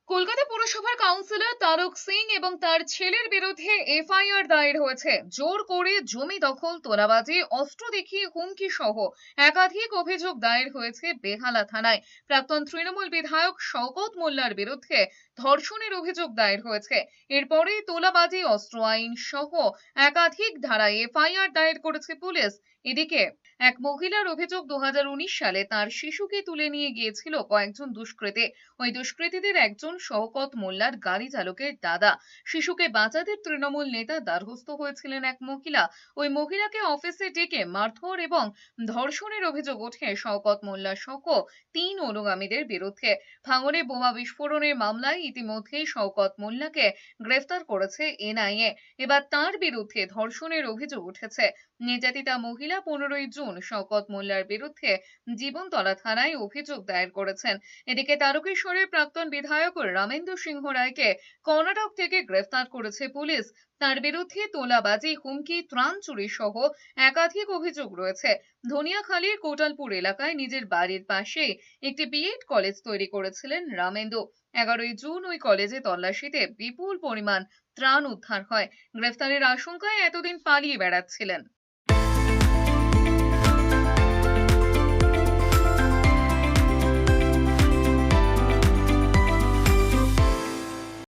কলকাতা পুরসভার কাউন্সিলর তারক সিং এবং তার ছেলের বিরুদ্ধে এফআইআর দায়ের হয়েছে। জোর করে জমি দখল, তোলাবাজি, অস্ত্র দেখিয়ে হুমকি সহ একাধিক অভিযোগ দায়ের হয়েছে বেহালা থানায়। প্রাক্তন তৃণমূল বিধায়ক শওকত মোল্লার বিরুদ্ধে ধর্ষণের অভিযোগ দায়ের হয়েছে। এরপরেই তোলাবাজি, অস্ত্র আইন সহ একাধিক ধারায় এফআইআর দায়ের করেছে পুলিশ। এদিকে এক মহিলার অভিযোগ, 2019 সালে তার শিশুকে তুলে নিয়ে গিয়েছিল কয়েকজন দুষ্কৃতী। ওই দুষ্কৃতীদের একজন শওকত মোল্লার গাড়ি চালকের দাদা। শিশুকে বাঁচাতে তৃণমূল নেতা দ্বারস্থ হয়েছিলেন এক মহিলা। ওই মহিলাকে অফিসে ডেকে মারধর এবং ধর্ষণের অভিযোগ ওঠে শওকত মোল্লা সহ 3 অনুগামীদের বিরুদ্ধে। ভাঙড়ে বোমা বিস্ফোরণের মামলায় ইতিমধ্যেই শওকত মোল্লাকে গ্রেফতার করেছে এনআইএ। এবার তার বিরুদ্ধে ধর্ষণের অভিযোগ উঠেছে। নির্যাতিতা মহিলা 15ই জুন শওকত মোল্লার বিরুদ্ধে জীবনতলা থানায় অভিযোগ দায়ের করেছেন। এদিকে তারকেশ্বরের প্রাক্তন বিধায়ক রামেন্দু সিংহ রায়কে কর্ণাটক থেকে গ্রেফতার করেছে পুলিশ। তার বিরুদ্ধে তোলাবাজি, হুমকি, ত্রাণ চুরি সহ একাধিক অভিযোগ রয়েছে। ধনিয়াখালীর কোটালপুর এলাকায় নিজের বাড়ির পাশেই একটি বিএড কলেজ তৈরি করেছিলেন রামেন্দু। 11ই জুন ওই কলেজে তল্লাশিতে বিপুল পরিমাণ ত্রাণ উদ্ধার হয়। গ্রেফতারের আশঙ্কায় এতদিন পালিয়ে বেড়াচ্ছিলেন।